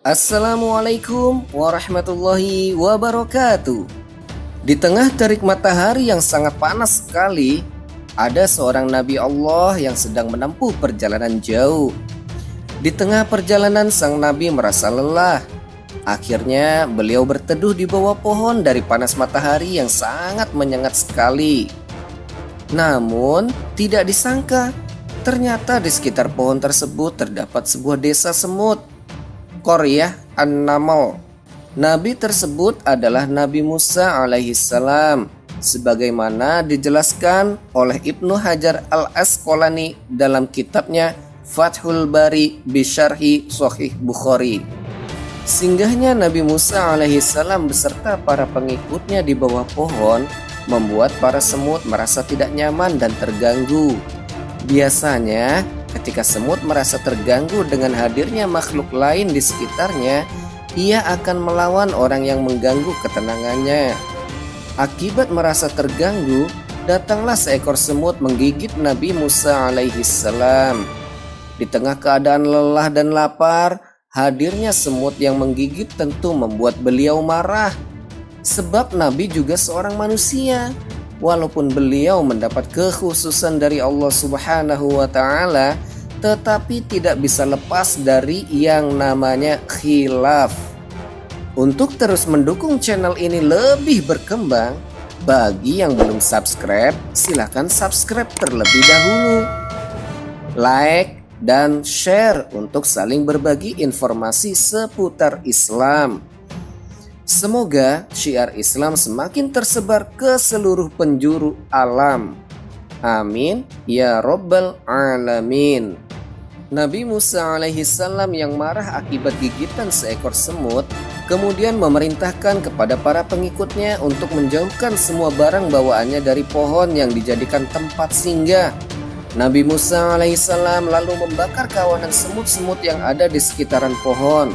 Assalamualaikum warahmatullahi wabarakatuh. Di tengah terik matahari yang sangat panas sekali, ada seorang Nabi Allah yang sedang menempuh perjalanan jauh. Di tengah perjalanan sang Nabi merasa lelah. Akhirnya beliau berteduh di bawah pohon dari panas matahari yang sangat menyengat sekali. Namun tidak disangka, ternyata di sekitar pohon tersebut terdapat sebuah desa semut. Qaryah An-Naml. Nabi tersebut adalah Nabi Musa alaihissalam, sebagaimana dijelaskan oleh Ibnu Hajar Al-Asqalani dalam kitabnya Fathul Bari Bisyarhi Sahih Bukhari. Singgahnya Nabi Musa alaihissalam beserta para pengikutnya di bawah pohon membuat para semut merasa tidak nyaman dan terganggu. Biasanya ketika semut merasa terganggu dengan hadirnya makhluk lain di sekitarnya, ia akan melawan orang yang mengganggu ketenangannya. Akibat merasa terganggu, datanglah seekor semut menggigit Nabi Musa alaihissalam. Di tengah keadaan lelah dan lapar, hadirnya semut yang menggigit tentu membuat beliau marah. Sebab Nabi juga seorang manusia. Walaupun beliau mendapat kekhususan dari Allah Subhanahu wa Ta'ala, tetapi tidak bisa lepas dari yang namanya khilaf. Untuk terus mendukung channel ini lebih berkembang, bagi yang belum subscribe, silahkan subscribe terlebih dahulu. Like dan share untuk saling berbagi informasi seputar Islam. Semoga syiar Islam semakin tersebar ke seluruh penjuru alam. Amin ya Rabbal Alamin. Nabi Musa alaihissalam yang marah akibat gigitan seekor semut kemudian memerintahkan kepada para pengikutnya untuk menjauhkan semua barang bawaannya dari pohon yang dijadikan tempat singgah. Nabi Musa alaihissalam lalu membakar kawanan semut-semut yang ada di sekitaran pohon,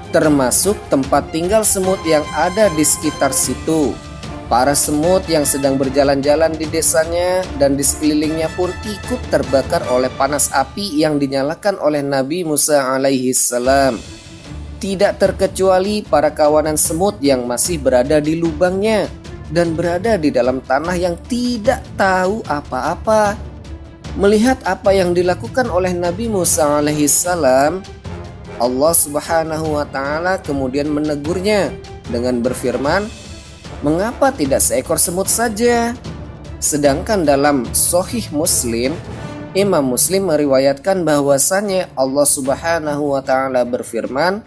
termasuk tempat tinggal semut yang ada di sekitar situ. Para semut yang sedang berjalan-jalan di desanya dan di sekelilingnya pun ikut terbakar oleh panas api yang dinyalakan oleh Nabi Musa alaihissalam. Tidak terkecuali para kawanan semut yang masih berada di lubangnya dan berada di dalam tanah yang tidak tahu apa-apa. Melihat apa yang dilakukan oleh Nabi Musa alaihissalam, Allah Subhanahu wa Ta'ala kemudian menegurnya dengan berfirman, "Mengapa tidak seekor semut saja?" Sedangkan dalam Sahih Muslim, Imam Muslim meriwayatkan bahwasannya Allah Subhanahu wa Ta'ala berfirman,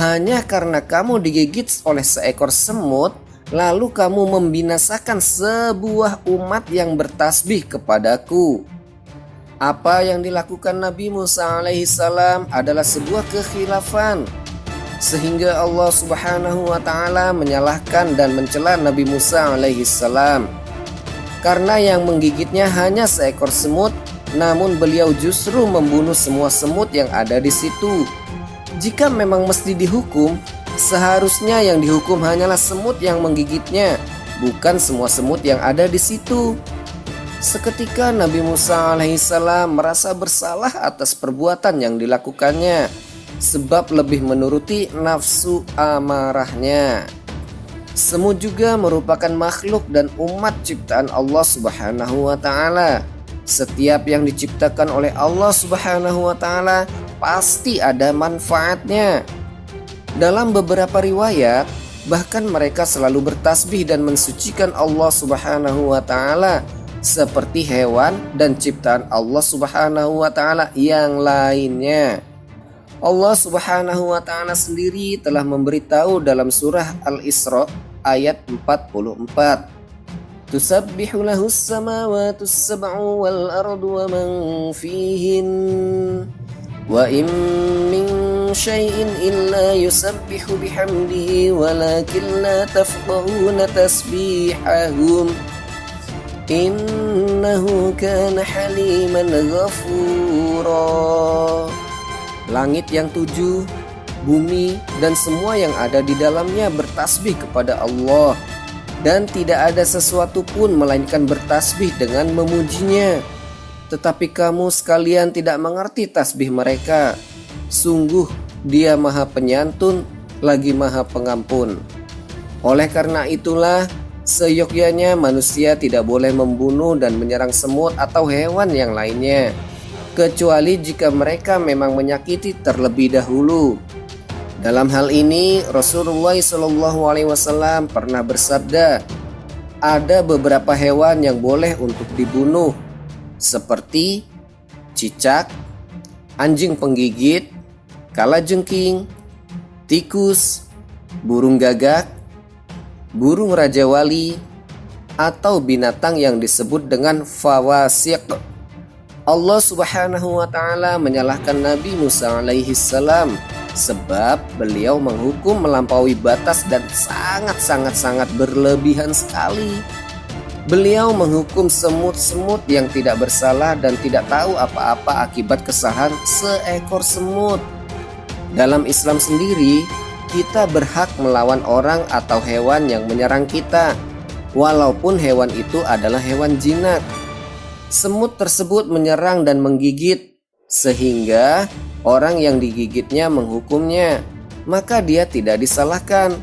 "Hanya karena kamu digigit oleh seekor semut, lalu kamu membinasakan sebuah umat yang bertasbih kepadaku." Apa yang dilakukan Nabi Musa alaihissalam adalah sebuah kekhilafan, sehingga Allah Subhanahu wa Ta'ala menyalahkan dan mencela Nabi Musa alaihissalam. Karena yang menggigitnya hanya seekor semut, namun beliau justru membunuh semua semut yang ada di situ. Jika memang mesti dihukum, seharusnya yang dihukum hanyalah semut yang menggigitnya, bukan semua semut yang ada di situ. Seketika Nabi Musa alaihissalam merasa bersalah atas perbuatan yang dilakukannya, sebab lebih menuruti nafsu amarahnya. Semut juga merupakan makhluk dan umat ciptaan Allah Subhanahu wa Ta'ala. Setiap yang diciptakan oleh Allah Subhanahu wa Ta'ala pasti ada manfaatnya. Dalam beberapa riwayat, bahkan mereka selalu bertasbih dan mensucikan Allah Subhanahu wa Ta'ala seperti hewan dan ciptaan Allah Subhanahu wa Ta'ala yang lainnya. Allah Subhanahu wa Ta'ala sendiri telah memberitahu dalam surah Al-Isra ayat 44, "Tusabbihu lahus samawatus sab'u wal ardu wa man fihin wa in min syai'in illa yusabbihu bihamdihi walakin la tafqahuna tasbihahum innahu kana haliman ghafura." Langit yang tujuh, bumi, dan semua yang ada di dalamnya bertasbih kepada Allah, dan tidak ada sesuatu pun melainkan bertasbih dengan memujinya. Tetapi kamu sekalian tidak mengerti tasbih mereka. Sungguh Dia Maha Penyantun lagi Maha Pengampun. Oleh karena itulah, seyogyanya manusia tidak boleh membunuh dan menyerang semut atau hewan yang lainnya, kecuali jika mereka memang menyakiti terlebih dahulu. Dalam hal ini, Rasulullah SAW pernah bersabda, ada beberapa hewan yang boleh untuk dibunuh, seperti cicak, anjing penggigit, kalajengking, tikus, burung gagak, burung raja wali, atau binatang yang disebut dengan fawasiq. Allah Subhanahu wa Ta'ala menyalahkan Nabi Musa alaihi salam sebab beliau menghukum melampaui batas dan sangat berlebihan sekali. Beliau menghukum semut-semut yang tidak bersalah dan tidak tahu apa-apa akibat kesalahan seekor semut. Dalam Islam sendiri, kita berhak melawan orang atau hewan yang menyerang kita, walaupun hewan itu adalah hewan jinak. Semut tersebut menyerang dan menggigit, sehingga orang yang digigitnya menghukumnya, maka dia tidak disalahkan.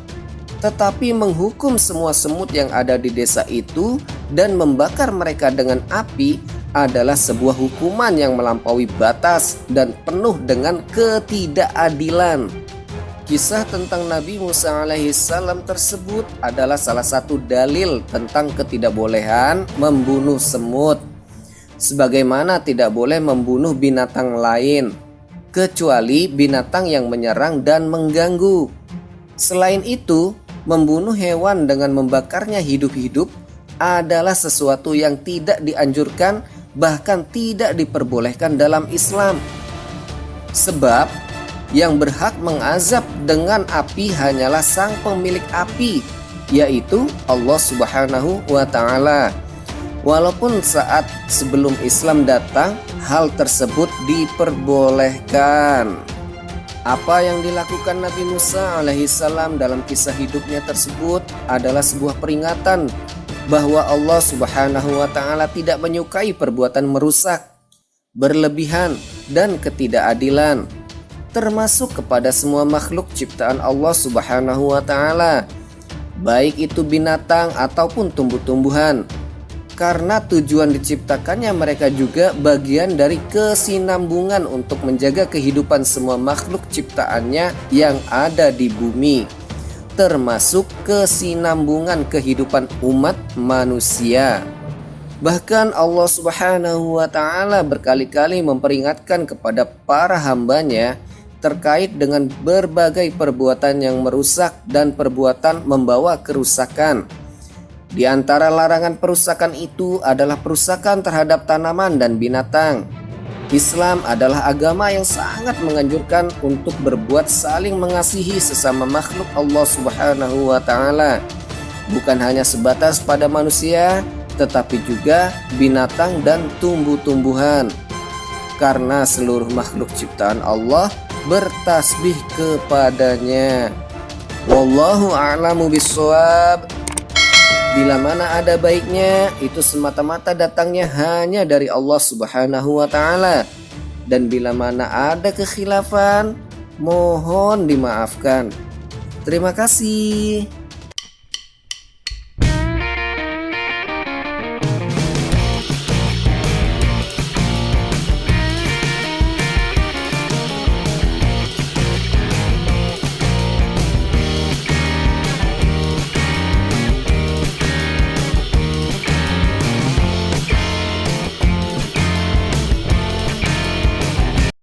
Tetapi menghukum semua semut yang ada di desa itu dan membakar mereka dengan api adalah sebuah hukuman yang melampaui batas dan penuh dengan ketidakadilan. Kisah tentang Nabi Musa alaihissalam tersebut adalah salah satu dalil tentang ketidakbolehan membunuh semut. Sebagaimana tidak boleh membunuh binatang lain, kecuali binatang yang menyerang dan mengganggu. Selain itu, membunuh hewan dengan membakarnya hidup-hidup adalah sesuatu yang tidak dianjurkan, bahkan tidak diperbolehkan dalam Islam. Sebab yang berhak mengazab dengan api hanyalah sang pemilik api, yaitu Allah Subhanahu wa Ta'ala. Walaupun saat sebelum Islam datang, hal tersebut diperbolehkan. Apa yang dilakukan Nabi Musa alaihissalam dalam kisah hidupnya tersebut adalah sebuah peringatan bahwa Allah Subhanahu wa Ta'ala tidak menyukai perbuatan merusak, berlebihan, dan ketidakadilan, termasuk kepada semua makhluk ciptaan Allah Subhanahu wa Ta'ala, baik itu binatang ataupun tumbuh-tumbuhan. Karena tujuan diciptakannya mereka juga bagian dari kesinambungan untuk menjaga kehidupan semua makhluk ciptaannya yang ada di bumi, termasuk kesinambungan kehidupan umat manusia. Bahkan Allah Subhanahu wa Ta'ala berkali-kali memperingatkan kepada para hambanya terkait dengan berbagai perbuatan yang merusak dan perbuatan membawa kerusakan. Di antara larangan perusakan itu adalah perusakan terhadap tanaman dan binatang. Islam adalah agama yang sangat menganjurkan untuk berbuat saling mengasihi sesama makhluk Allah Subhanahu wa Ta'ala, bukan hanya sebatas pada manusia, tetapi juga binatang dan tumbuh-tumbuhan, karena seluruh makhluk ciptaan Allah bertasbih kepadanya. Wallahu a'lamu bishawab. Bila mana ada baiknya, itu semata-mata datangnya hanya dari Allah Subhanahu wa Ta'ala. Dan bila mana ada kekhilafan, mohon dimaafkan. Terima kasih.